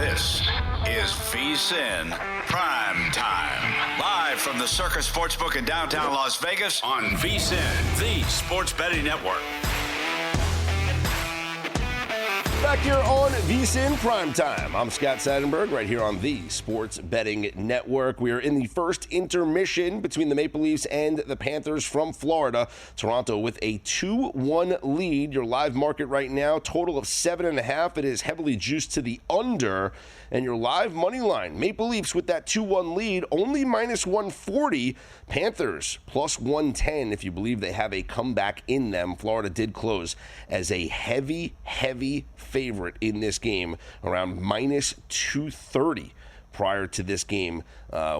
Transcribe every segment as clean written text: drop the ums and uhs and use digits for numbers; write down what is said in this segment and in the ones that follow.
This is VSiN PrimeTime. Live from the Circus Sportsbook in downtown Las Vegas on VSiN, the sports betting network. Back here on VSiN PrimeTime. I'm Scott Seidenberg, right here on the Sports Betting Network. We are in the first intermission between the Maple Leafs and the Panthers from Florida. Toronto with a 2-1 lead. Your live market right now, total of 7.5. It is heavily juiced to the under. And your live money line, Maple Leafs with that 2-1 lead, only minus 140. Panthers plus 110 if you believe they have a comeback in them. Florida did close as a heavy favorite in this game, around minus 230 prior to this game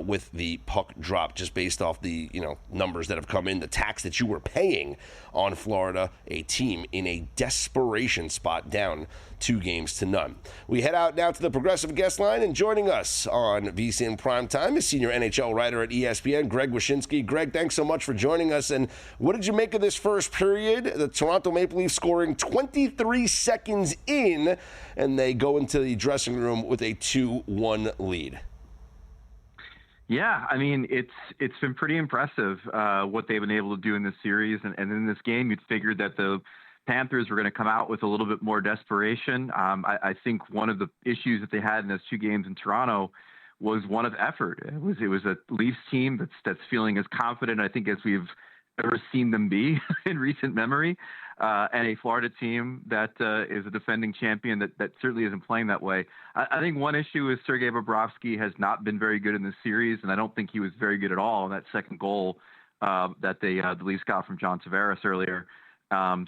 with the puck drop, just based off the numbers that have come in, the tax that you were paying on Florida, a team in a desperation spot, down 2-0. We head out now to the Progressive Guest Line, and joining us on VSiN Primetime is senior NHL writer at ESPN, Greg Wyshynski. Greg, thanks so much for joining us. And what did you make of this first period? The Toronto Maple Leafs scoring 23 seconds in, and they go into the dressing room with a 2-1 lead. Yeah, I mean, it's been pretty impressive what they've been able to do in this series. And in this game, you'd figured that the Panthers were going to come out with a little bit more desperation. I think one of the issues that they had in those two games in Toronto was one of effort. It was a Leafs team that's feeling as confident, I think, as we've ever seen them be in recent memory, and a Florida team that is a defending champion that certainly isn't playing that way. I think one issue is Sergei Bobrovsky has not been very good in this series, and I don't think he was very good at all in that second goal that the Leafs got from John Tavares earlier.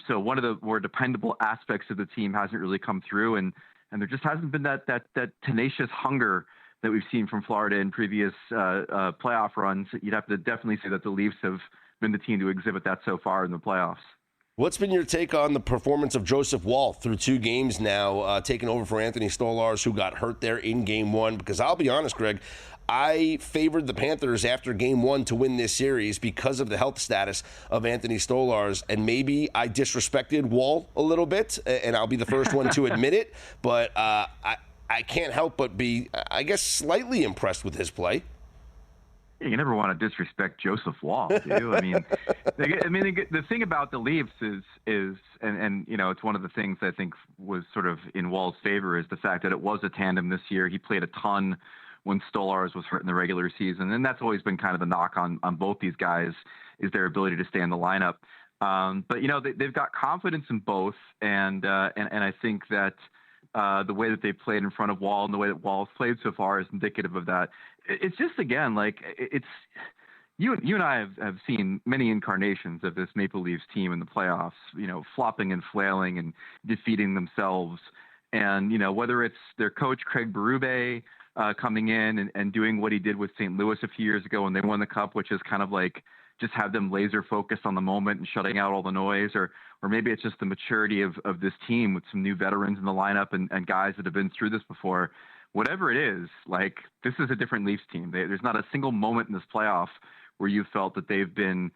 So one of the more dependable aspects of the team hasn't really come through, and there just hasn't been that tenacious hunger that we've seen from Florida in previous playoff runs. You'd have to definitely say that the Leafs have been the team to exhibit that so far in the playoffs. What's been your take on the performance of Joseph Woll through 2 games now, taking over for Anthony Stolarz, who got hurt there in Game 1? Because I'll be honest, Greg, I favored the Panthers after Game 1 to win this series because of the health status of Anthony Stolarz, and maybe I disrespected Woll a little bit, and I'll be the first one to admit it, but I can't help but be, I guess, slightly impressed with his play. You never want to disrespect Joseph Woll, do you? I mean, the thing about the Leafs is, and it's one of the things I think was sort of in Woll's favor, is the fact that it was a tandem this year. He played a ton when Stolarz was hurt in the regular season, and that's always been kind of the knock on both these guys, is their ability to stay in the lineup. But they've got confidence in both, and I think that the way that they played in front of Woll and the way that Woll's played so far is indicative of that. It's just, again, like, it's you and I have seen many incarnations of this Maple Leafs team in the playoffs, flopping and flailing and defeating themselves. And, whether it's their coach, Craig Berube, coming in and doing what he did with St. Louis a few years ago when they won the Cup, which is kind of like just have them laser focused on the moment and shutting out all the noise, or maybe it's just the maturity of this team with some new veterans in the lineup and guys that have been through this before. Whatever it is, like, this is a different Leafs team. There's not a single moment in this playoff where you felt that they've been,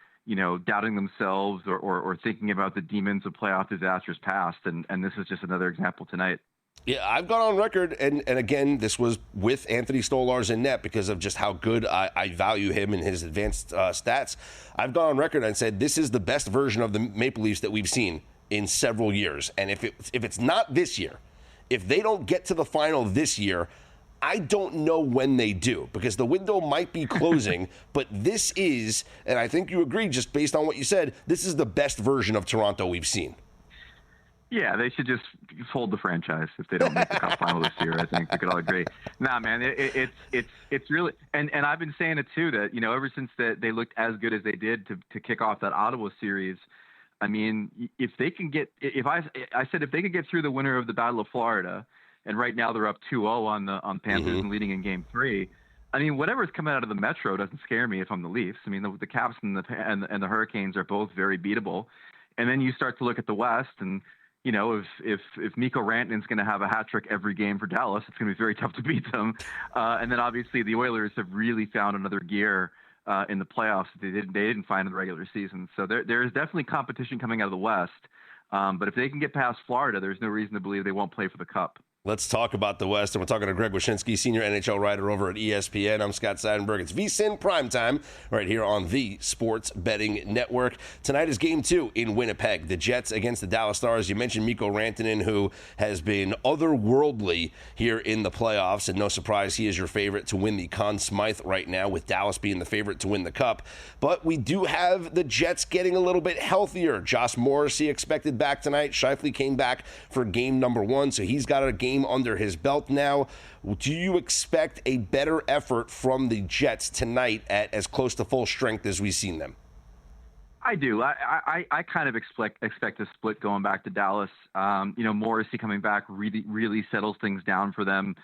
doubting themselves or thinking about the demons of playoff disasters past. And this is just another example tonight. Yeah, I've gone on record, and again, this was with Anthony Stolarz in net because of just how good I value him and his advanced stats. I've gone on record and said this is the best version of the Maple Leafs that we've seen in several years. And if it's not this year, if they don't get to the final this year, I don't know when they do, because the window might be closing, but this is, and I think you agree just based on what you said, this is the best version of Toronto we've seen. Yeah, they should just fold the franchise if they don't make the Cup final this year. I think we could all agree. Nah, man, it's really, and I've been saying it too, that ever since they looked as good as they did to kick off that Ottawa series. I mean, if they can get, I said if they could get through the winner of the Battle of Florida, and right now they're up 2-0 on Panthers and leading in Game 3. I mean, whatever's coming out of the Metro doesn't scare me if I'm the Leafs. I mean, the Caps and the Hurricanes are both very beatable, and then you start to look at the West and. If Mikko Rantanen's going to have a hat trick every game for Dallas, it's going to be very tough to beat them. And then obviously the Oilers have really found another gear in the playoffs that they didn't find in the regular season. So there is definitely competition coming out of the West. But if they can get past Florida, there's no reason to believe they won't play for the Cup. Let's talk about the West, and we're talking to Greg Wyshynski, senior NHL writer over at ESPN. I'm Scott Seidenberg. It's VSiN PrimeTime right here on the Sports Betting Network. Tonight is Game 2 in Winnipeg. The Jets against the Dallas Stars. You mentioned Mikko Rantanen, who has been otherworldly here in the playoffs, and no surprise, he is your favorite to win the Conn Smythe right now, with Dallas being the favorite to win the Cup. But we do have the Jets getting a little bit healthier. Josh Morrissey expected back tonight. Scheifele came back for game number 1, so he's got a game under his belt now. Do you expect a better effort from the Jets tonight at as close to full strength as we've seen them? I do. I kind of expect a split going back to Dallas. Morrissey coming back really settles things down for them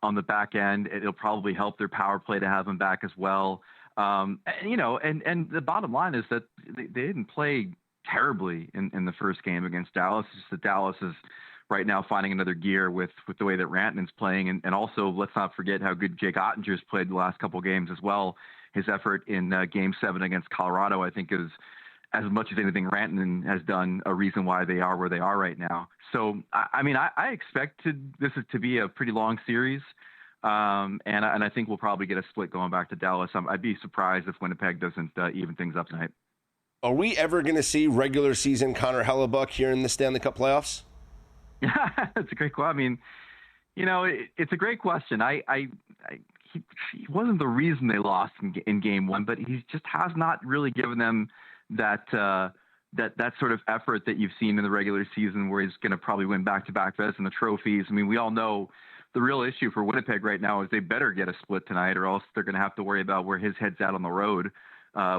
on the back end. It'll probably help their power play to have him back as well. And the bottom line is that they didn't play terribly in the first game against Dallas. It's just that Dallas is right now finding another gear with the way that Rantanen's playing. And also, let's not forget how good Jake Ottinger's played the last couple of games as well. His effort in Game 7 against Colorado, I think, is, as much as anything Rantanen has done, a reason why they are where they are right now. So, I expect this to be a pretty long series. And I think we'll probably get a split going back to Dallas. I'd be surprised if Winnipeg doesn't even things up tonight. Are we ever going to see regular season Connor Hellebuck here in the Stanley Cup playoffs? That's a great question. It's a great question. He wasn't the reason they lost in game 1, but he just has not really given them that sort of effort that you've seen in the regular season, where he's going to probably win back-to-back Vezina and the trophies. We all know the real issue for Winnipeg right now is they better get a split tonight, or else they're going to have to worry about where his head's at on the road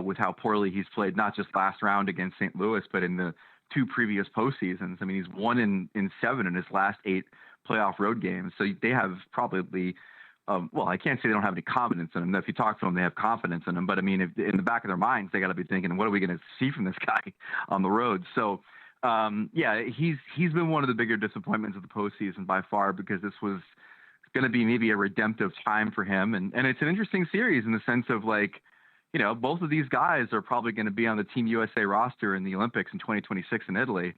with how poorly he's played, not just last round against St. Louis, but in the 2 previous postseasons. He's 1 in 7 in his last 8 playoff road games. So they have probably, I can't say they don't have any confidence in him. If you talk to them, they have confidence in him. But if in the back of their minds, they got to be thinking, what are we going to see from this guy on the road? So, he's been one of the bigger disappointments of the postseason by far, because this was going to be maybe a redemptive time for him. And it's an interesting series in the sense of both of these guys are probably going to be on the Team USA roster in the Olympics in 2026 in Italy.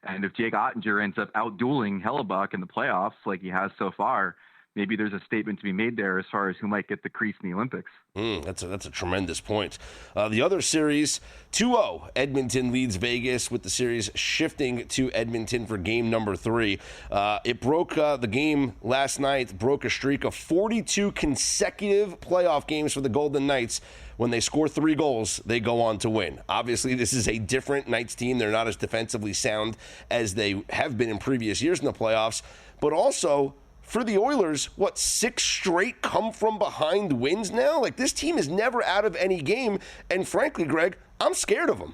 And if Jake Ottinger ends up outdueling Hellebuck in the playoffs like he has so far, maybe there's a statement to be made there as far as who might get the crease in the Olympics. That's a tremendous point. The other series, 2-0. Edmonton leads Vegas, with the series shifting to Edmonton for game number 3. It broke the game last night, broke a streak of 42 consecutive playoff games for the Golden Knights. When they score 3 goals, they go on to win. Obviously, this is a different Knights team. They're not as defensively sound as they have been in previous years in the playoffs. But also, for the Oilers, 6 straight come-from-behind wins now? This team is never out of any game. And frankly, Greg, I'm scared of them.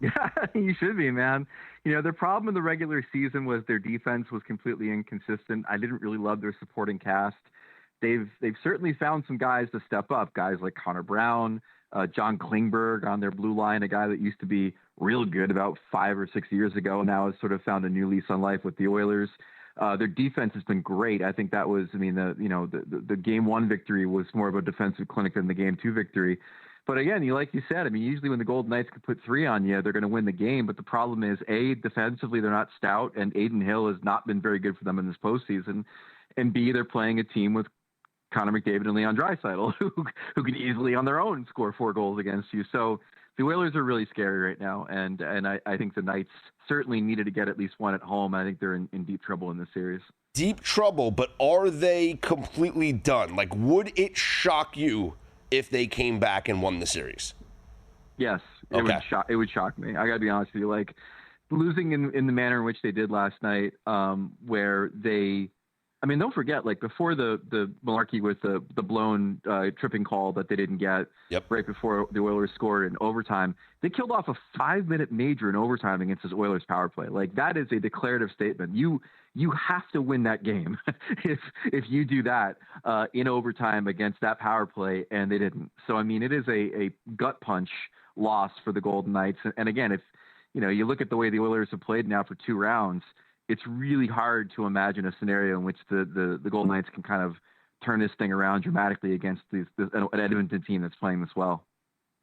Yeah, you should be, man. Their problem in the regular season was their defense was completely inconsistent. I didn't really love their supporting cast. They've certainly found some guys to step up, guys like Connor Brown, John Klingberg on their blue line, a guy that used to be real good about 5 or 6 years ago, now has sort of found a new lease on life with the Oilers. Their defense has been great. I think that was, the game 1 victory was more of a defensive clinic than the game 2 victory. But again, like you said, usually when the Golden Knights can put 3 on you, they're going to win the game. But the problem is, A, defensively, they're not stout, and Aiden Hill has not been very good for them in this postseason. And B, they're playing a team with Connor McDavid and Leon Draisaitl, who can easily on their own score 4 goals against you. So the Oilers are really scary right now, and I think the Knights certainly needed to get at least 1 at home. I think they're in deep trouble in this series. Deep trouble, but are they completely done? Would it shock you if they came back and won the series? Yes, it would shock me. I got to be honest with you. Losing in the manner in which they did last night, where they don't forget, before the malarkey with the blown tripping call that they didn't get right before the Oilers scored in overtime, they killed off a 5-minute major in overtime against this Oilers power play. That is a declarative statement. You have to win that game if you do that in overtime against that power play, and they didn't. So, it is a gut punch loss for the Golden Knights. And again, if you look at the way the Oilers have played now for 2 rounds, it's really hard to imagine a scenario in which the Golden Knights can kind of turn this thing around dramatically against an Edmonton team that's playing this well.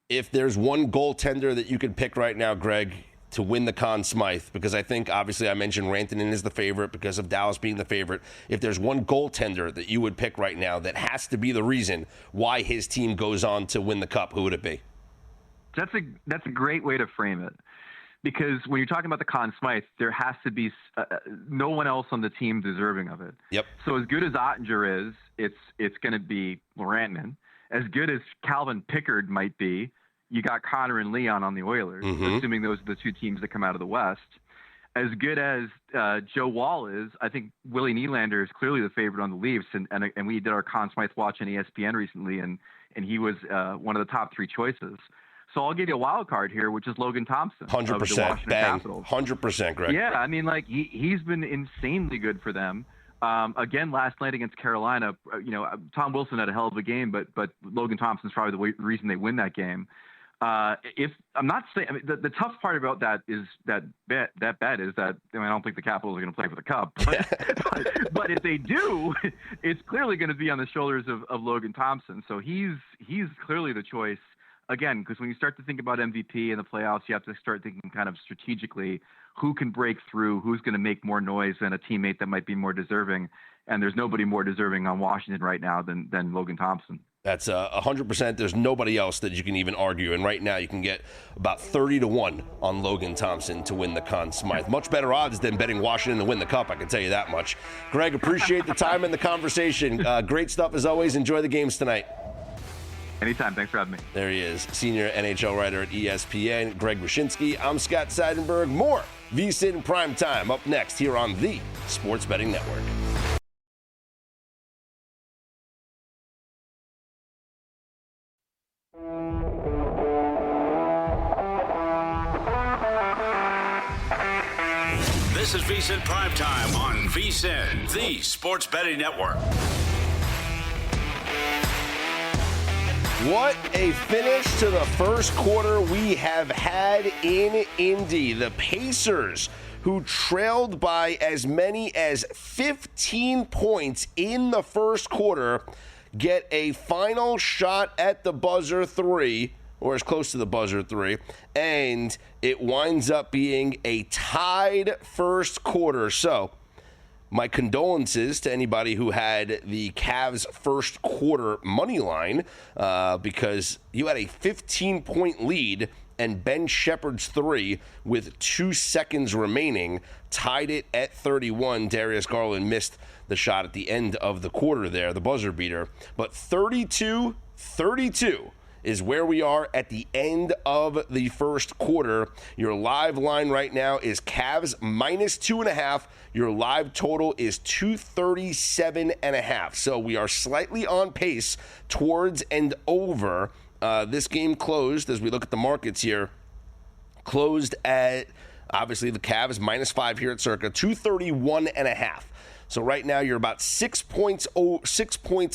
If there's one goaltender that you could pick right now, Greg, to win the Conn Smythe, because I think, obviously, I mentioned Rantanen is the favorite because of Dallas being the favorite. If there's one goaltender that you would pick right now that has to be the reason why his team goes on to win the Cup, who would it be? That's a great way to frame it, because when you're talking about the Conn Smythe, there has to be no one else on the team deserving of it. Yep. So as good as Ottinger is, it's going to be Rantanen. As good as Calvin Pickard might be, you got Connor and Leon on the Oilers, assuming those are the two teams that come out of the West. As good as Joe Wall is, I think Willie Nylander is clearly the favorite on the Leafs, and we did our Conn Smythe watch on ESPN recently, and he was one of the top three choices. So I'll give you a wild card here, which is Logan Thompson. 100%. Of the Washington Capitals. 100%, Greg. Yeah, I mean, like he's been insanely good for them. Again, last night against Carolina, Tom Wilson had a hell of a game, but Logan Thompson's probably the reason they win that game. If I'm not saying, I mean, the tough part about that is that bet is that I don't think the Capitals are going to play for the Cup, but if they do, it's clearly going to be on the shoulders of Logan Thompson. So he's clearly the choice. Again, because when you start to think about MVP in the playoffs, you have to start thinking kind of strategically who can break through, who's going to make more noise than a teammate that might be more deserving. And there's nobody more deserving on Washington right now than Logan Thompson. That's 100%. There's nobody else that you can even argue. And right now you can get about 30-1 on Logan Thompson to win the Conn Smythe. Much better odds than betting Washington to win the Cup, I can tell you that much. Greg, appreciate the time and the conversation. Great stuff as always. Enjoy the games tonight. Anytime. Thanks for having me. There he is, senior NHL writer at ESPN, Greg Wyshynski. I'm Scott Seidenberg. More VSiN Primetime up next here on the Sports Betting Network. This is VSiN Primetime on VSiN, the Sports Betting Network. What a finish to the first quarter we have had in Indy. The Pacers, who trailed by as many as 15 points in the first quarter, get a final shot at the buzzer three, or as close to the buzzer three, and it winds up being a tied first quarter. So, my condolences to anybody who had the Cavs first quarter money line because you had a 15-point lead and Ben Shepherd's three with 2 seconds remaining tied it at 31. Darius Garland missed the shot at the end of the quarter there, the buzzer beater. But 32-32 is where we are at the end of the first quarter. Your live line right now is Cavs minus 2.5. Your live total is 237.5. So we are slightly on pace towards and over. This game closed, as we look at the markets here, closed at, obviously, the Cavs minus 5 here at Circa, 231.5. So right now you're about 6 points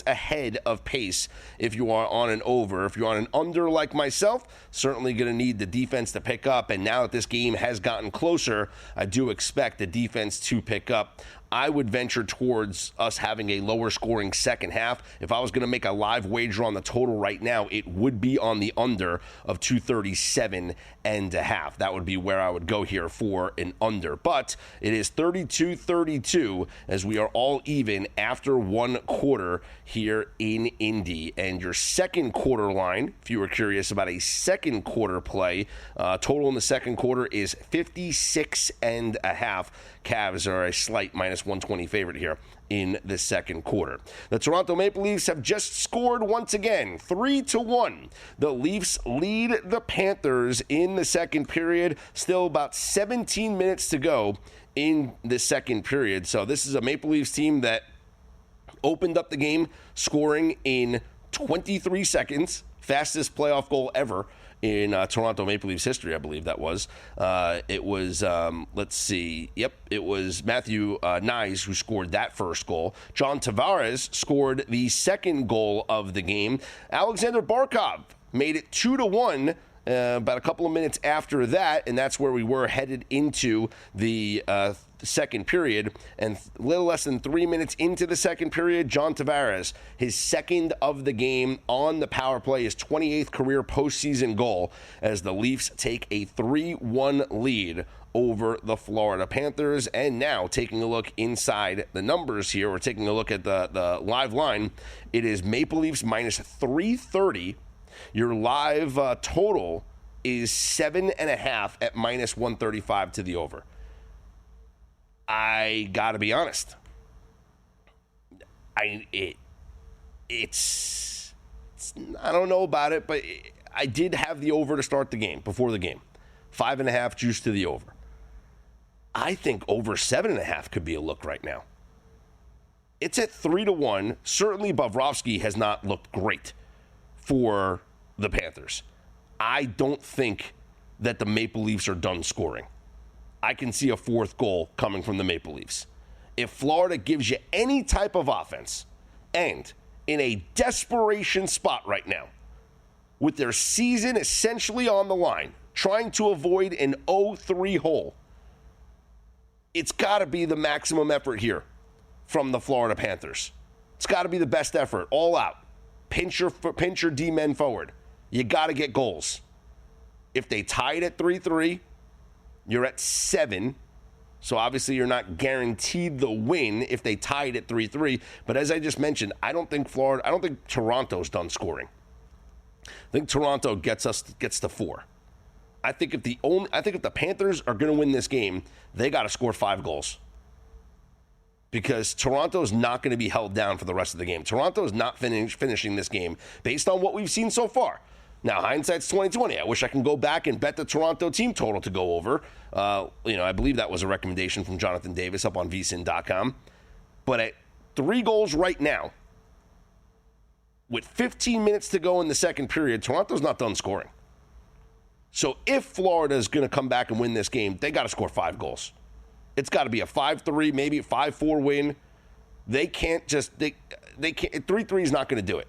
ahead of pace if you are on an over. If you're on an under like myself, certainly going to need the defense to pick up. And now that this game has gotten closer, I do expect the defense to pick up. I would venture towards us having a lower scoring second half. If I was going to make a live wager on the total right now, it would be on the under of 237.5. That would be where I would go here for an under. But it is 32-32 as we are all even after one quarter here in Indy. And your second quarter line, if you were curious about a second quarter play, total in the second quarter is 56.5. Cavs are a slight minus 120 favorite here in the second quarter. The Toronto Maple Leafs have just scored once again, 3-1. The Leafs lead the Panthers in the second period. Still about 17 minutes to go in the second period. So this is a Maple Leafs team that opened up the game scoring in 23 seconds. Fastest playoff goal ever in Toronto Maple Leafs history, I believe that was. It was, let's see, it was Matthew Nyes who scored that first goal. John Tavares scored the second goal of the game. Alexander Barkov made it 2-1 about a couple of minutes after that, and that's where we were headed into the second period. And a little less than 3 minutes into the second period, John Tavares, his second of the game on the power play, his 28th career postseason goal, as the Leafs take a 3-1 lead over the Florida Panthers. And now taking a look inside the numbers here, we're taking a look at the live line. It is Maple Leafs minus 330. Your live total is 7.5 at minus 135 to the over. I gotta be honest. I don't know about it, but I did have the over to start the game, before the game. 5.5 juice to the over. I think over 7.5 could be a look right now. It's at 3-1. Certainly Bobrovsky has not looked great for the Panthers. I don't think that the Maple Leafs are done scoring. I can see a fourth goal coming from the Maple Leafs. If Florida gives you any type of offense, and in a desperation spot right now, with their season essentially on the line, trying to avoid an 0-3 hole, it's got to be the maximum effort here from the Florida Panthers. It's got to be the best effort, all out. Pinch your D-men forward. You got to get goals. If they tie it at 3-3, you're at 7. So obviously you're not guaranteed the win if they tie it at 3-3. But as I just mentioned, I don't think Toronto's done scoring. I think Toronto gets to 4. I think if the Panthers are going to win this game, they got to score 5 goals. Because Toronto's not going to be held down for the rest of the game. Toronto's not finishing this game based on what we've seen so far. Now, hindsight's 2020. I wish I can go back and bet the Toronto team total to go over. I believe that was a recommendation from Jonathan Davis up on VSiN.com. But at 3 goals right now, with 15 minutes to go in the second period, Toronto's not done scoring. So if Florida is going to come back and win this game, they got to score 5 goals. It's got to be a 5-3, maybe a 5-4 win. They can't just they can't. 3-3 is not going to do it.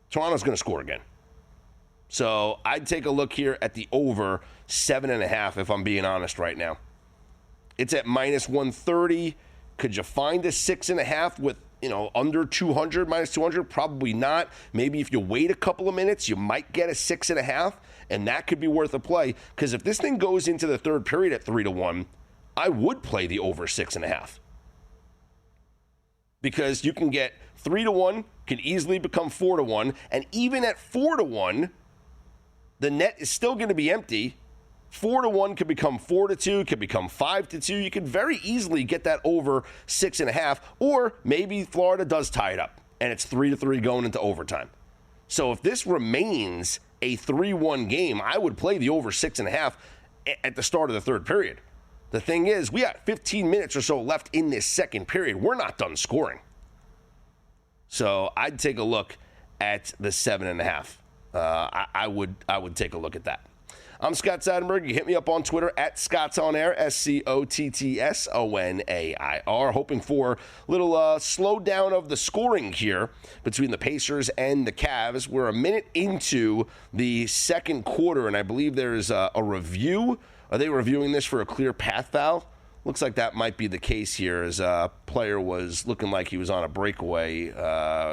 Toronto's going to score again. So I'd take a look here at the over 7.5 if I'm being honest right now. It's at minus 130. Could you find a 6.5 with under 200, minus 200? Probably not. Maybe if you wait a couple of minutes, you might get a 6.5, and that could be worth a play. Because if this thing goes into the third period at 3-1, I would play the over 6.5. Because you can get 3-1, can easily become 4-1, and even at 4-1, the net is still going to be empty. 4-1 could become 4-2, could become 5-2. You could very easily get that over 6.5, or maybe Florida does tie it up, and it's 3-3 going into overtime. So if this remains a 3-1 game, I would play the over 6.5 at the start of the third period. The thing is, we got 15 minutes or so left in this second period. We're not done scoring. So I'd take a look at the 7.5. I would take a look at that. I'm Scott Seidenberg. You hit me up on Twitter at ScottsOnAir, ScottsOnAir. Hoping for a little slowdown of the scoring here between the Pacers and the Cavs. We're a minute into the second quarter, and I believe there's a review. Are they reviewing this for a clear path foul? Looks like that might be the case here, as a player was looking like he was on a breakaway,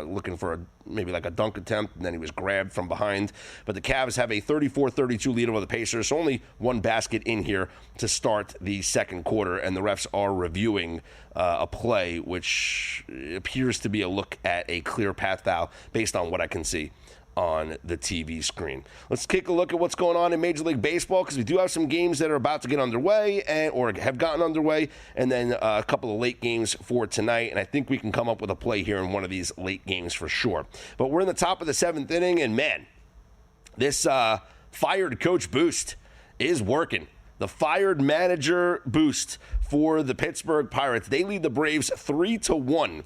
looking for maybe like a dunk attempt, and then he was grabbed from behind. But the Cavs have a 34-32 lead over the Pacers, so only one basket in here to start the second quarter, and the refs are reviewing a play which appears to be a look at a clear path foul based on what I can see on the TV screen. Let's take a look at what's going on in Major League Baseball, because we do have some games that are about to get underway or have gotten underway, and then a couple of late games for tonight, and I think we can come up with a play here in one of these late games for sure. But we're in the top of the 7th inning, and man, this fired coach boost is working. The fired manager boost for the Pittsburgh Pirates. They lead the Braves 3-0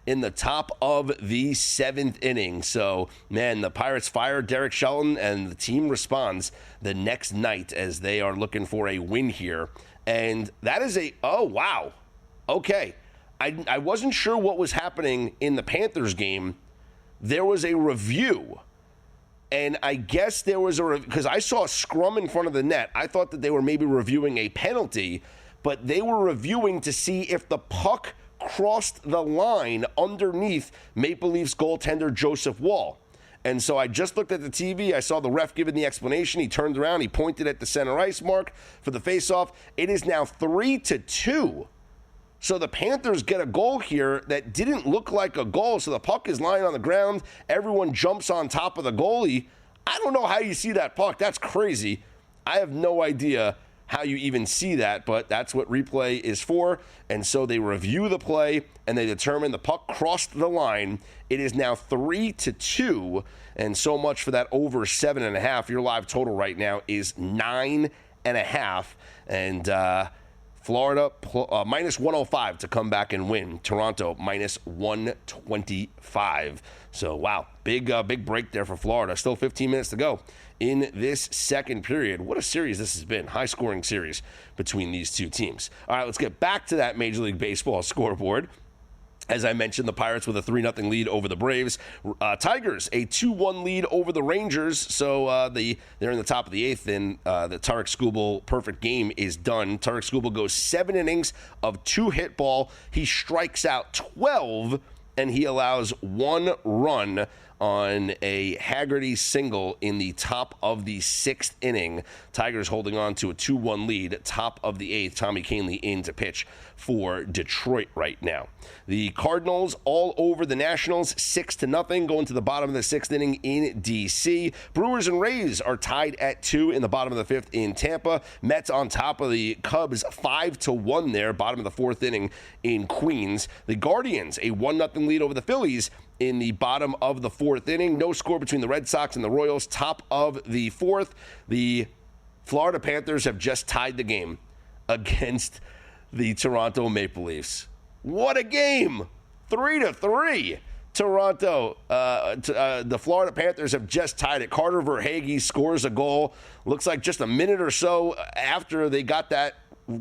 in the top of the 7th inning. So, man, the Pirates fire Derek Shelton, and the team responds the next night as they are looking for a win here. And that is oh, wow. Okay. I wasn't sure what was happening in the Panthers game. There was a review And I guess there was because I saw a scrum in front of the net. I thought that they were maybe reviewing a penalty, but they were reviewing to see if the puck crossed the line underneath Maple Leafs goaltender Joseph Woll. And so I just looked at the TV. I saw the ref giving the explanation. He turned around. He pointed at the center ice mark for the faceoff. It is now 3-2. So the Panthers get a goal here that didn't look like a goal. So the puck is lying on the ground. Everyone jumps on top of the goalie. I don't know how you see that puck. That's crazy. I have no idea how you even see that, but that's what replay is for. And so they review the play, and they determine the puck crossed the line. It is now 3-2, and so much for that over 7.5. Your live total right now is 9.5, and Florida minus 105 to come back and win. Toronto minus 125. So, wow, big break there for Florida. Still 15 minutes to go in this second period. What a series this has been. High-scoring series between these two teams. All right, let's get back to that Major League Baseball scoreboard. As I mentioned, the Pirates with a 3-0 lead over the Braves. Tigers, a 2-1 lead over the Rangers. So they're in the top of the eighth, and the Tarek Skubal perfect game is done. Tarek Skubal goes 7 innings of 2-hit ball. He strikes out 12, and he allows 1 run on a Haggerty single in the top of the 6th inning. Tigers holding on to a 2-1 lead, top of the 8th. Tommy Kahnle in to pitch for Detroit right now. The Cardinals all over the Nationals, 6-0, going to the bottom of the 6th inning in D.C. Brewers and Rays are tied at 2 in the bottom of the 5th in Tampa. Mets on top of the Cubs, 5-1 there, bottom of the 4th inning in Queens. The Guardians, a 1-0 lead over the Phillies in the bottom of the 4th inning. No score between the Red Sox and the Royals, top of the 4th. The Florida Panthers have just tied the game against the Toronto Maple Leafs. What a game! 3-3. Toronto, the Florida Panthers have just tied it. Carter Verhaeghe scores a goal. Looks like just a minute or so after they got that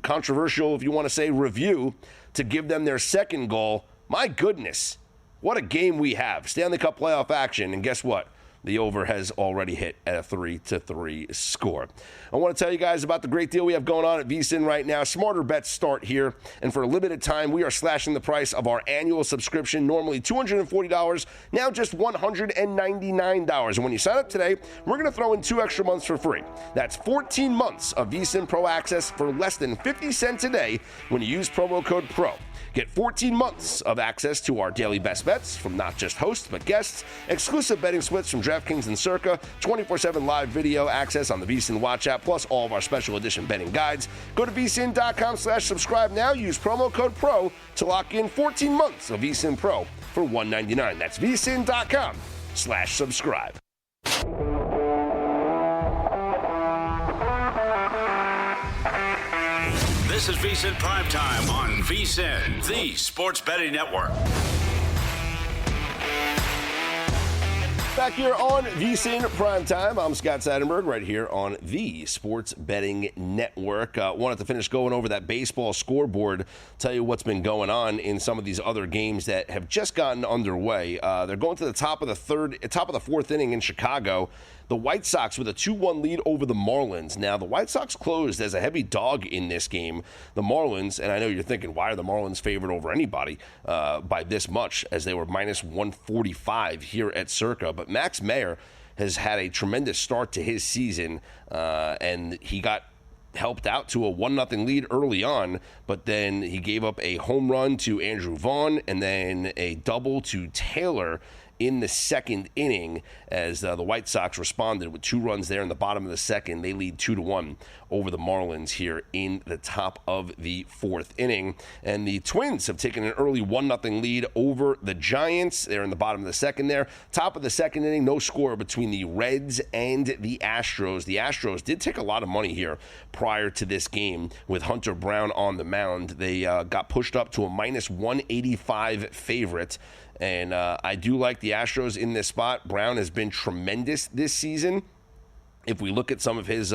controversial, if you want to say, review to give them their second goal. My goodness, what a game we have. Stanley Cup playoff action, and guess what? The over has already hit at a 3-3 score. I want to tell you guys about the great deal we have going on at VSiN right now. Smarter bets start here, and for a limited time, we are slashing the price of our annual subscription, normally $240, now just $199. And when you sign up today, we're going to throw in 2 extra months for free. That's 14 months of VSiN Pro access for less than 50 cents a day when you use promo code PRO. Get 14 months of access to our daily best bets from not just hosts, but guests, exclusive betting splits from DraftKings and Circa, 24/7 live video access on the VSiN Watch app, plus all of our special edition betting guides. Go to vsin.com/subscribe now. Use promo code PRO to lock in 14 months of VSiN Pro for $199. That's vsin.com/subscribe. This is VSiN PrimeTime on VSiN, the Sports Betting Network. Back here on VSiN PrimeTime, I'm Scott Seidenberg, right here on the Sports Betting Network. Wanted to finish going over that baseball scoreboard, tell you what's been going on in some of these other games that have just gotten underway. They're going to the top of the 4th inning in Chicago. The White Sox with a 2-1 lead over the Marlins. Now, the White Sox closed as a heavy dog in this game. The Marlins, and I know you're thinking, why are the Marlins favored over anybody by this much, as they were minus 145 here at Circa. But Max Meyer has had a tremendous start to his season, and he got helped out to a 1-0 lead early on, but then he gave up a home run to Andrew Vaughn and then a double to Taylor in the second inning as the White Sox responded with 2 runs there in the bottom of the second. They lead 2-1 over the Marlins here in the top of the 4th inning. And the Twins have taken an early 1-0 lead over the Giants. They're in the bottom of the second there. Top of the second inning, no score between the Reds and the Astros. The Astros did take a lot of money here prior to this game with Hunter Brown on the mound. They got pushed up to a minus 185 favorite. And I do like the Astros in this spot. Brown has been tremendous this season. If we look at some of his,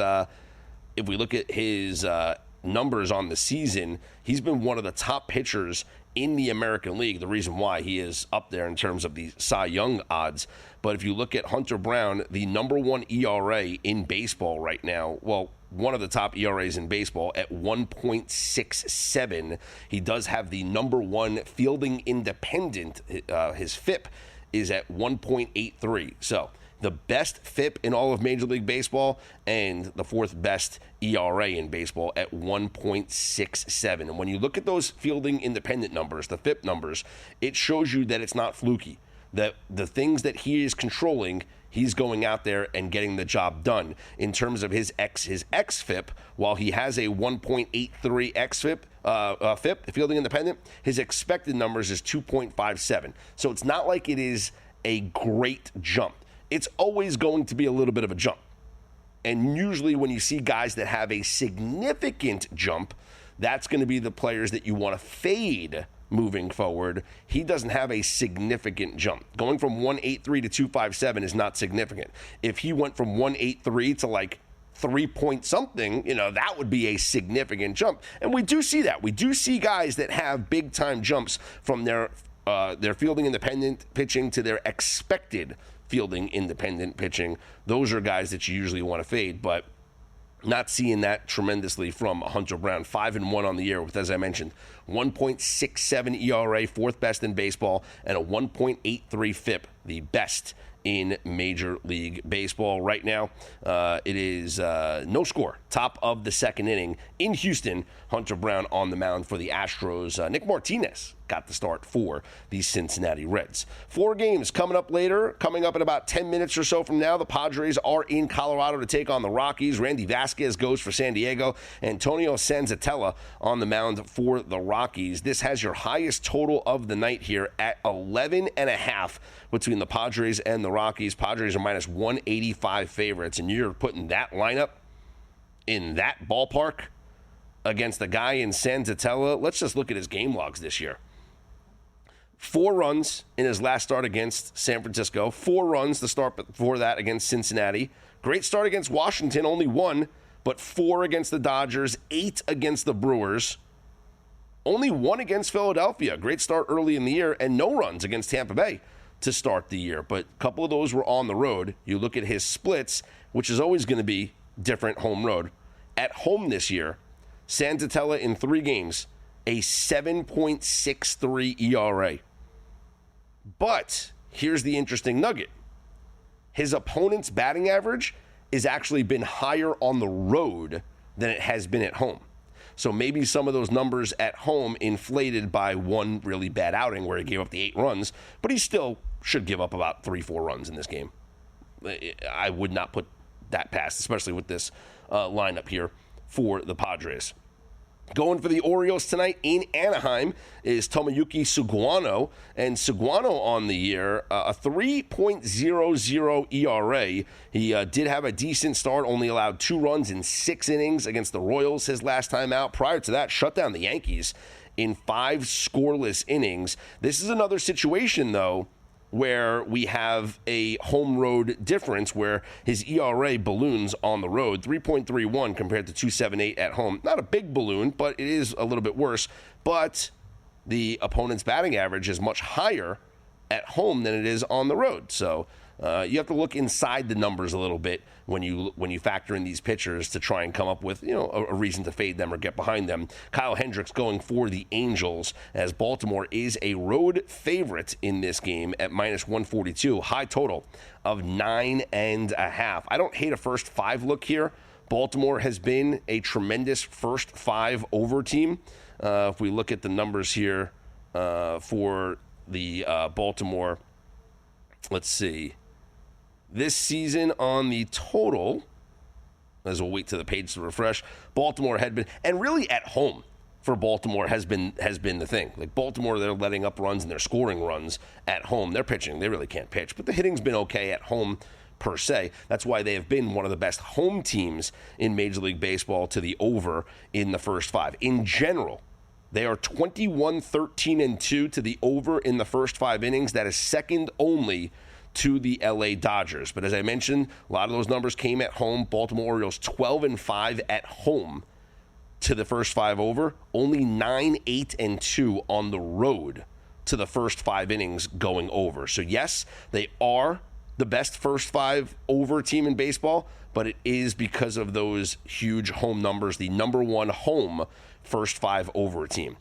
numbers on the season, he's been one of the top pitchers in the American League. The reason why he is up there in terms of the Cy Young odds. But if you look at Hunter Brown, the number one ERA in baseball right now, well, one of the top ERAs in baseball at 1.67. He does have the number one fielding independent. His FIP is at 1.83. So the best FIP in all of Major League Baseball and the fourth best ERA in baseball at 1.67. And when you look at those fielding independent numbers, the FIP numbers, it shows you that it's not fluky, that the things that he is controlling, he's going out there and getting the job done. In terms of his xFIP, while he has a 1.83 xFIP, FIP, fielding independent, his expected numbers is 2.57. So it's not like it is a great jump. It's always going to be a little bit of a jump. And usually when you see guys that have a significant jump, that's going to be the players that you want to fade moving forward. He doesn't have a significant jump. Going from 183 to 257 is not significant. If he went from 183 to like 3 point something, that would be a significant jump. And we do see that. We do see guys that have big time jumps from their fielding independent pitching to their expected fielding independent pitching. Those are guys that you usually want to fade, but not seeing that tremendously from Hunter Brown. 5-1 on the year with, as I mentioned, 1.67 ERA, fourth best in baseball, and a 1.83 FIP, the best in Major League Baseball right now. It is no score, top of the second inning in Houston. Hunter Brown on the mound for the Astros. Nick Martinez got the start for the Cincinnati Reds. 4 games coming up later. Coming up in about 10 minutes or so from now, the Padres are in Colorado to take on the Rockies. Randy Vasquez goes for San Diego. Antonio Sanzatella on the mound for the Rockies. This has your highest total of the night here at 11.5 between the Padres and the Rockies. Padres are minus 185 favorites, and you're putting that lineup in that ballpark against the guy in Sanzatella. Let's just look at his game logs this year. 4 runs in his last start against San Francisco. 4 runs the start before that against Cincinnati. Great start against Washington, only 1, but 4 against the Dodgers, 8 against the Brewers. Only 1 against Philadelphia. Great start early in the year, and no runs against Tampa Bay to start the year. But a couple of those were on the road. You look at his splits, which is always going to be different home road. At home this year, Sanzatella in 3 games, a 7.63 ERA. But here's the interesting nugget. His opponent's batting average has actually been higher on the road than it has been at home. So maybe some of those numbers at home inflated by one really bad outing where he gave up the 8 runs, but he still should give up about 3-4 runs in this game. I would not put that past, especially with this lineup here for the Padres. Going for the Orioles tonight in Anaheim is Tomoyuki Suguano. And Suguano on the year, a 3.00 ERA. He did have a decent start, only allowed 2 runs in 6 innings against the Royals his last time out. Prior to that, shut down the Yankees in 5 scoreless innings. This is another situation, though, where we have a home road difference where his ERA balloons on the road, 3.31 compared to 2.78 at home. Not a big balloon, but it is a little bit worse. But the opponent's batting average is much higher at home than it is on the road. So you have to look inside the numbers a little bit when you factor in these pitchers to try and come up with a reason to fade them or get behind them. Kyle Hendricks going for the Angels as Baltimore is a road favorite in this game at minus 142. High total of 9.5. I don't hate a first 5 look here. Baltimore has been a tremendous first 5 over team. If we look at the numbers here for the Baltimore, let's see. This season on the total, as we'll wait to the page to refresh, Baltimore had been, and really at home for Baltimore has been the thing. Like Baltimore, they're letting up runs and they're scoring runs at home. They're pitching. They really can't pitch, but the hitting's been okay at home per se. That's why they have been one of the best home teams in Major League Baseball to the over in the first 5. In general, they are 21-13-2 to the over in the first 5 innings. That is second only to the LA Dodgers. But as I mentioned, a lot of those numbers came at home. Baltimore Orioles 12-5 at home to the first 5 over, only 9, 8, and 2 on the road to the first 5 innings going over. So yes, they are the best first 5 over team in baseball, but it is because of those huge home numbers, the number 1 home first 5 over team.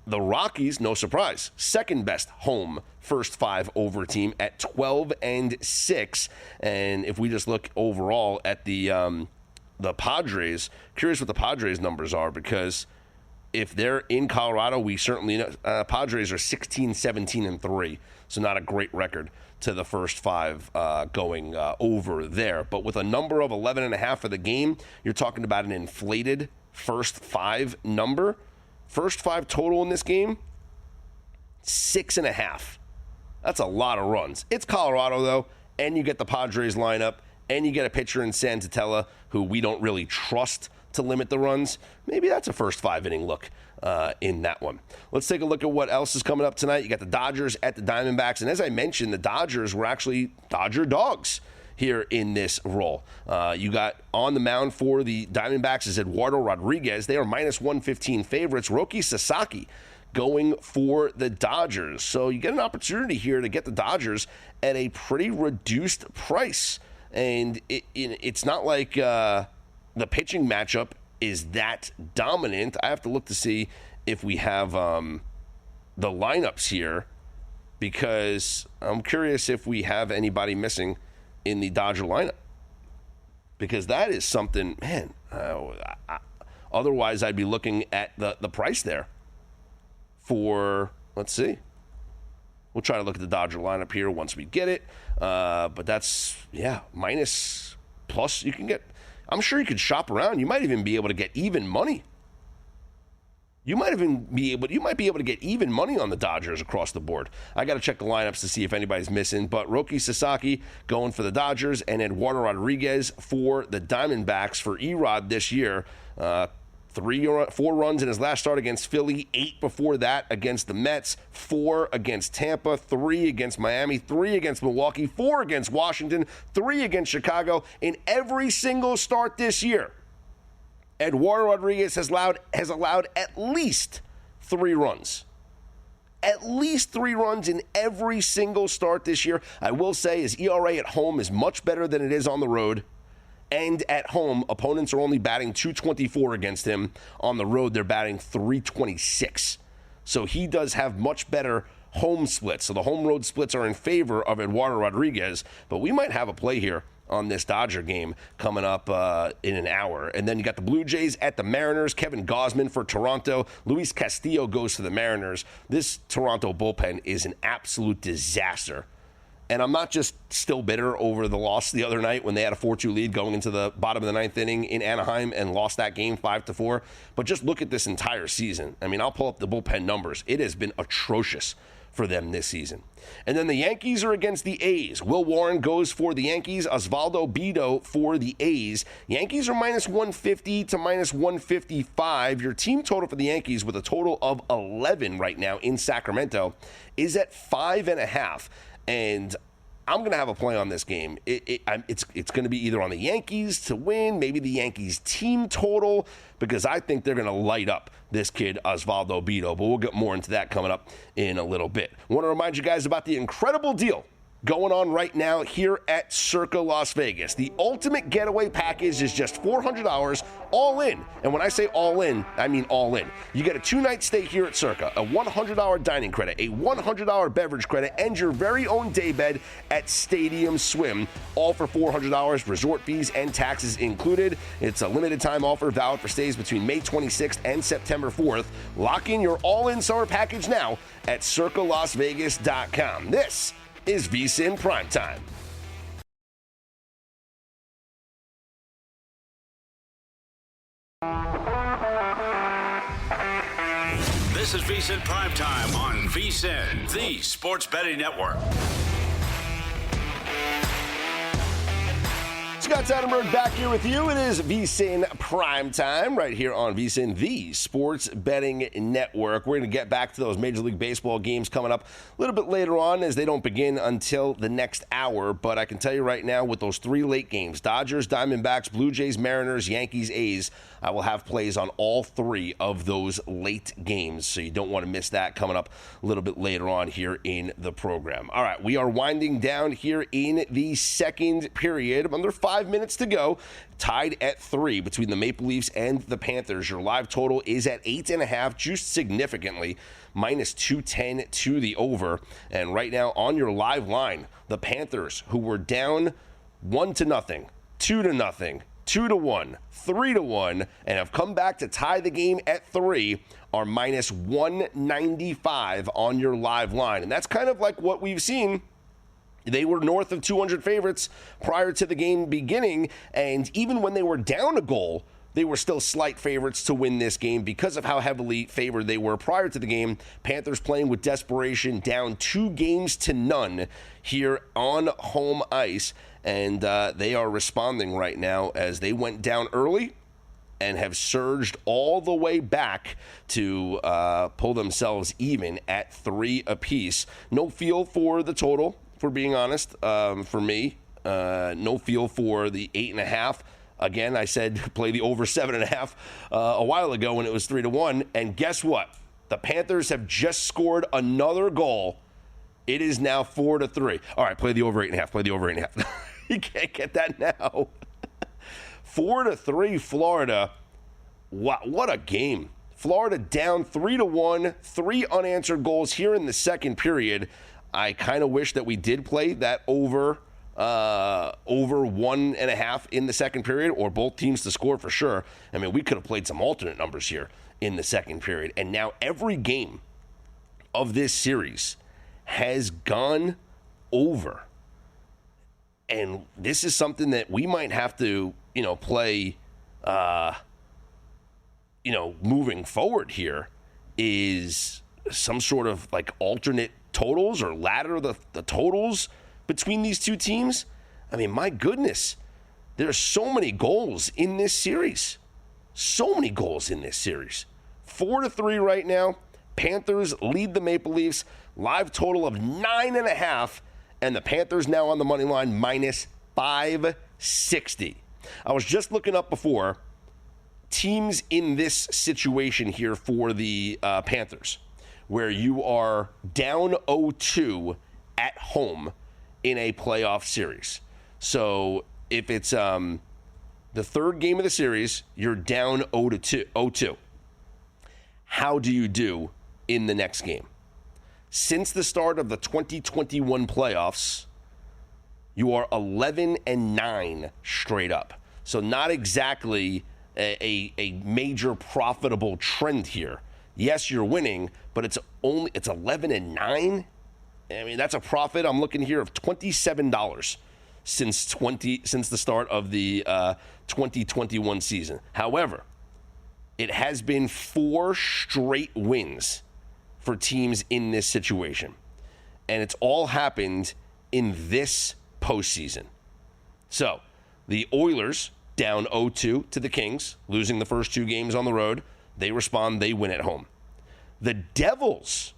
The Rockies, no surprise, second best home first 5 over team at 12-6. And if we just look overall at the Padres, curious what the Padres numbers are, because if they're in Colorado, we certainly know Padres are 16, 17, and 3, so not a great record to the first 5 going over there. But with a number of 11.5 for the game, you're talking about an inflated first 5 number. First 5 total in this game, 6.5. That's a lot of runs. It's Colorado, though, and you get the Padres lineup, and you get a pitcher in Santella who we don't really trust to limit the runs. Maybe that's a first 5-inning look in that one. Let's take a look at what else is coming up tonight. You got the Dodgers at the Diamondbacks, and as I mentioned, the Dodgers were actually Dodger dogs here in this role. You got on the mound for the Diamondbacks is Eduardo Rodriguez. They are minus 115 favorites. Roki Sasaki going for the Dodgers. So you get an opportunity here to get the Dodgers at a pretty reduced price. And it's not like the pitching matchup is that dominant. I have to look to see if we have the lineups here, because I'm curious if we have anybody missing in the Dodger lineup, because that is something, man. Otherwise, I'd be looking at the price there for, let's see. We'll try to look at the Dodger lineup here once we get it. But that's, minus plus you can get. I'm sure you could shop around. You might even be able to get even money. You might be able to get even money on the Dodgers across the board. I got to check the lineups to see if anybody's missing. But Roki Sasaki going for the Dodgers and Eduardo Rodriguez for the Diamondbacks. For Erod this year, 4 runs in his last start against Philly, 8 before that against the Mets, 4 against Tampa, 3 against Miami, 3 against Milwaukee, 4 against Washington, 3 against Chicago. In every single start this year, Eduardo Rodriguez has allowed at least 3 runs. At least 3 runs in every single start this year. I will say his ERA at home is much better than it is on the road. And at home, opponents are only batting .224 against him. On the road, they're batting .326. So he does have much better home splits. So the home-road splits are in favor of Eduardo Rodriguez. But we might have a play here on this Dodger game coming up in an hour. And then you got the Blue Jays at the Mariners. Kevin Gausman for Toronto. Luis Castillo goes to the Mariners. This Toronto bullpen is an absolute disaster. And I'm not just still bitter over the loss the other night when they had a 4-2 lead going into the bottom of the 9th inning in Anaheim and lost that game 5-4. But just look at this entire season. I mean, I'll pull up the bullpen numbers. It has been atrocious for them this season. And then the Yankees are against the A's. Will Warren goes for the Yankees. Osvaldo Bido for the A's. Yankees are minus 150 to minus 155. Your team total for the Yankees, with a total of 11 right now in Sacramento, is at 5.5. And I'm going to have a play on this game. It's going to be either on the Yankees to win, maybe the Yankees team total, because I think they're going to light up this kid, Osvaldo Bido. But we'll get more into that coming up in a little bit. I want to remind you guys about the incredible deal going on right now here at Circa Las Vegas. The ultimate getaway package is just $400 all in. And when I say all in, I mean all in. You get a 2-night stay here at Circa, a $100 dining credit, a $100 beverage credit, and your very own daybed at Stadium Swim, all for $400, resort fees and taxes included. It's a limited time offer valid for stays between May 26th and September 4th. Lock in your all-in summer package now at circalasvegas.com. This is VSiN PrimeTime. This is VSiN PrimeTime on VSiN, the Sports Betting Network. Scott Seidenberg back here with you. It is VSiN PrimeTime right here on VSiN, the Sports Betting Network. We're going to get back to those Major League Baseball games coming up a little bit later on as they don't begin until the next hour. But I can tell you right now with those three late games, Dodgers, Diamondbacks, Blue Jays, Mariners, Yankees, A's, I will have plays on all three of those late games. So you don't want to miss that coming up a little bit later on here in the program. All right, we are winding down here in the second period. Under 5 minutes to go, tied at 3 between the Maple Leafs and the Panthers. Your live total is at 8.5, juiced significantly, minus 210 to the over. And right now on your live line, the Panthers, who were down 1-0, 2-0, 2-1, 3-1, and have come back to tie the game at 3, are minus 195 on your live line. And that's kind of like what we've seen. They were north of 200 favorites prior to the game beginning, and even when they were down a goal, they were still slight favorites to win this game because of how heavily favored they were prior to the game. Panthers playing with desperation, down 2-0 here on home ice, and they are responding right now as they went down early and have surged all the way back to pull themselves even at 3 apiece. No feel for the total, if we're being honest, for me. No feel for the 8.5. Again, I said play the over 7.5 a while ago when it was 3-1. And guess what? The Panthers have just scored another goal. It is now 4-3. All right, play the over 8.5. Play the over 8.5. You can't get that now. 4-3 Florida. Wow, what a game. Florida down 3-1, 3 unanswered goals here in the second period. I kind of wish that we did play that over 1.5 in the second period, or both teams to score for sure. I mean, we could have played some alternate numbers here in the second period. And now every game of this series has gone over. And this is something that we might have to, play, moving forward here, is some sort of like alternate totals or ladder the totals between these two teams. I mean, my goodness, there's so many goals in this series. So many goals in this series. 4-3 right now. Panthers lead the Maple Leafs. Live total of 9.5. And the Panthers now on the money line minus 560. I was just looking up before teams in this situation here for the Panthers, where you are down 0-2 at home in a playoff series. So if it's the third game of the series, you're down 0-2. How do you do in the next game? Since the start of the 2021 playoffs, you are 11-9 straight up. So not exactly a major profitable trend here. Yes, you're winning, but it's 11-9. I mean, that's a profit. I'm looking here of $27 since the start of the 2021 season. However, it has been 4 straight wins for teams in this situation. And it's all happened in this postseason. So, the Oilers down 0-2 to the Kings, losing the first 2 games on the road. They respond, they win at home. The Devils,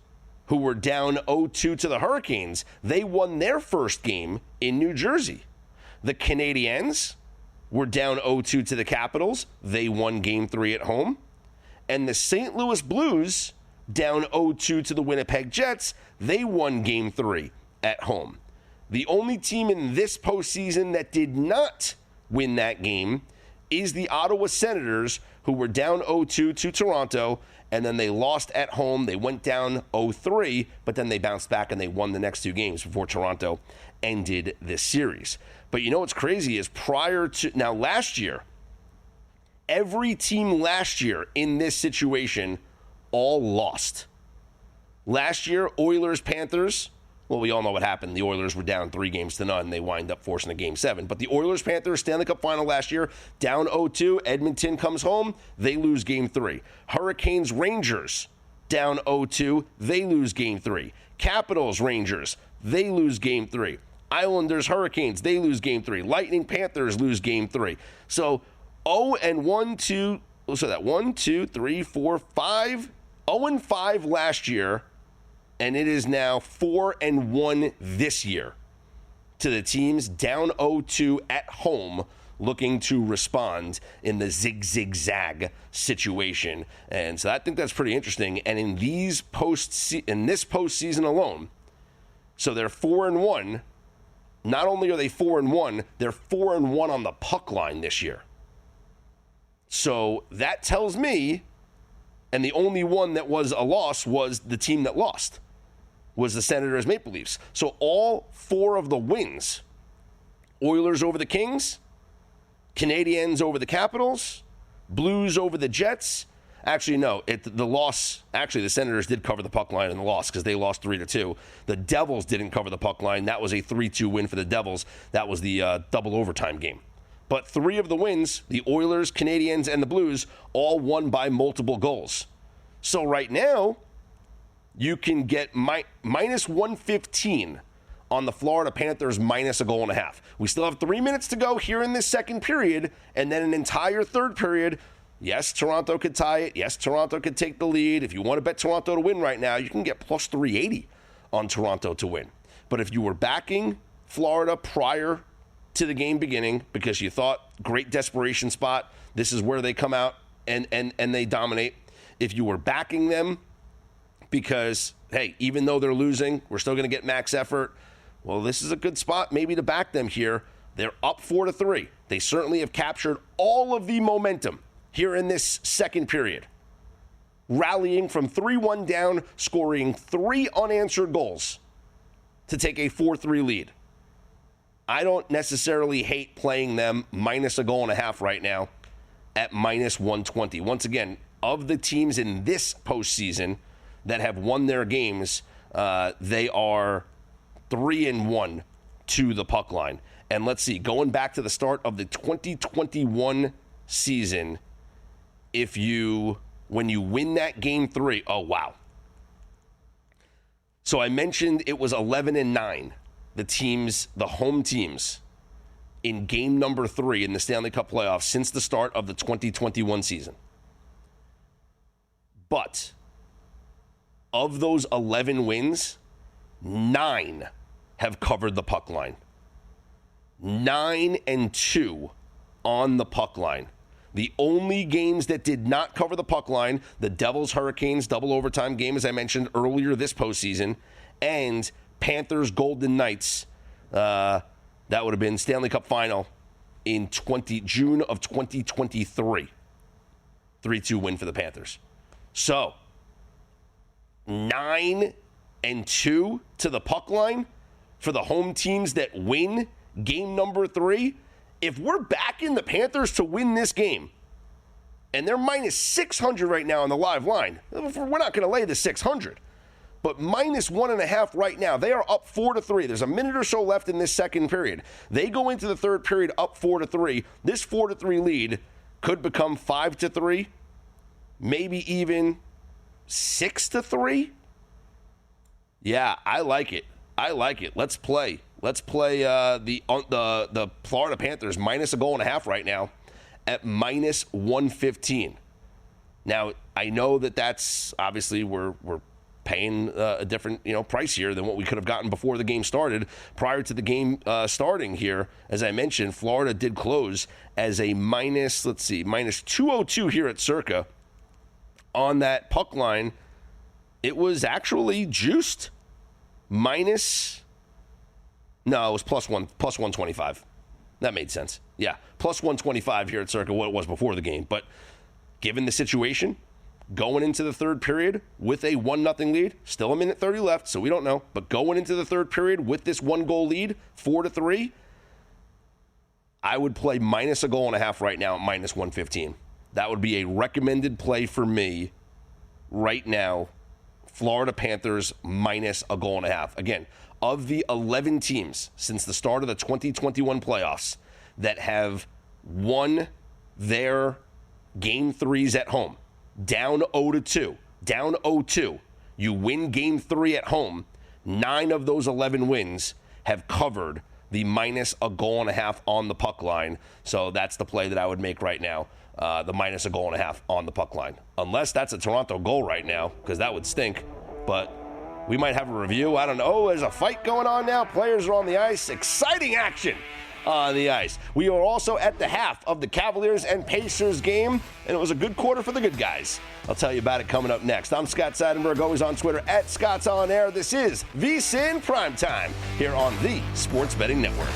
who were down 0-2 to the Hurricanes, they won their first game in New Jersey. The Canadiens were down 0-2 to the Capitals. They won Game 3 at home. And the St. Louis Blues, down 0-2 to the Winnipeg Jets, they won Game 3 at home. The only team in this postseason that did not win that game is the Ottawa Senators, who were down 0-2 to Toronto, and then they lost at home. They went down 0-3, but then they bounced back and they won the next 2 games before Toronto ended this series. But you know what's crazy is last year, every team last year in this situation all lost. Last year, Oilers, Panthers, well, we all know what happened. The Oilers were down 3-0. They wind up forcing a Game 7. But the Oilers, Panthers, Stanley Cup final last year, down 0-2. Edmonton comes home. They lose Game 3. Hurricanes, Rangers, down 0-2. They lose Game 3. Capitals, Rangers, they lose Game 3. Islanders, Hurricanes, they lose game 3. Lightning, Panthers lose game 3. So 1, 2, so that 1, 2, 3, 4, 5. 0-5 last year, and it is now 4-1 this year to the teams down 0-2 at home, looking to respond in the zig-zag situation. And so I think that's pretty interesting. And in this postseason alone, so they're 4-1. Not only are they 4-1, they're 4-1 on the puck line this year. So that tells me, and the only one that was a loss was the team that lost, was the Senators Maple Leafs. So all 4 of the wins, Oilers over the Kings, Canadiens over the Capitals, Blues over the Jets. Actually, no, the loss, actually the Senators did cover the puck line in the loss because they lost 3-2. The Devils didn't cover the puck line. That was a 3-2 win for the Devils. That was the double overtime game. But 3 of the wins, the Oilers, Canadiens, and the Blues, all won by multiple goals. So right now, you can get minus 115 on the Florida Panthers minus a goal and a half. We still have 3 minutes to go here in this second period, and then an entire third period. Yes, Toronto could tie it. Yes, Toronto could take the lead. If you want to bet Toronto to win right now, you can get plus 380 on Toronto to win. But if you were backing Florida prior to the game beginning because you thought great desperation spot, this is where they come out and they dominate. If you were backing them because, hey, even though they're losing, we're still going to get max effort, well, this is a good spot maybe to back them here. They're up 4-3. They certainly have captured all of the momentum here in this second period, rallying from 3-1 down, scoring 3 unanswered goals to take a 4-3 lead. I don't necessarily hate playing them minus a goal and a half right now at minus 120. Once again, of the teams in this postseason that have won their games, they are 3-1 to the puck line. And let's see, going back to the start of the 2021 season, when you win that game 3, oh wow. So I mentioned it was 11-9. The home teams in game number 3 in the Stanley Cup playoffs since the start of the 2021 season. But of those 11 wins, 9 have covered the puck line. 9-2 on the puck line. The only games that did not cover the puck line, the Devils Hurricanes double overtime game, as I mentioned earlier this postseason, and Panthers Golden Knights. That would have been Stanley Cup final in June of 2023. 3-2 win for the Panthers. So 9-2 to the puck line for the home teams that win game number 3. If we're backing the Panthers to win this game, and they're minus 600 right now on the live line, we're not going to lay the 600. But minus 1.5 right now. They are up 4-3. There's a minute or so left in this second period. They go into the third period up 4-3. This 4-3 lead could become 5-3, maybe even 6-3. Yeah, I like it. Let's play. The Florida Panthers minus a goal and a half right now at minus 115. Now, I know that's obviously we're paying a different price here than what we could have gotten before the game started. Prior to the game starting here, as I mentioned, Florida did close as a minus 202 here at Circa. On that puck line, it was actually juiced. It was plus 125. That made sense. Yeah, plus 125 here at Circa, what it was before the game. But given the situation, going into the third period with a 1-0 lead, still a minute 30 left, so we don't know. But going into the third period with this 1-goal lead, 4-3, I would play minus a goal and a half right now at minus 115. That would be a recommended play for me right now. Florida Panthers minus a goal and a half. Again, of the 11 teams since the start of the 2021 playoffs that have won their game 3s at home, down 0-2, you win game 3 at home, 9 of those 11 wins have covered the minus a goal and a half on the puck line. So that's the play that I would make right now. The minus a goal and a half on the puck line. Unless that's a Toronto goal right now, because that would stink. But we might have a review. I don't know. Oh, there's a fight going on now. Players are on the ice. Exciting action on the ice. We are also at the half of the Cavaliers and Pacers game, and it was a good quarter for the good guys. I'll tell you about it coming up next. I'm Scott Seidenberg, always on Twitter at Scott's On Air. This is VSiN Primetime here on the Sports Betting Network.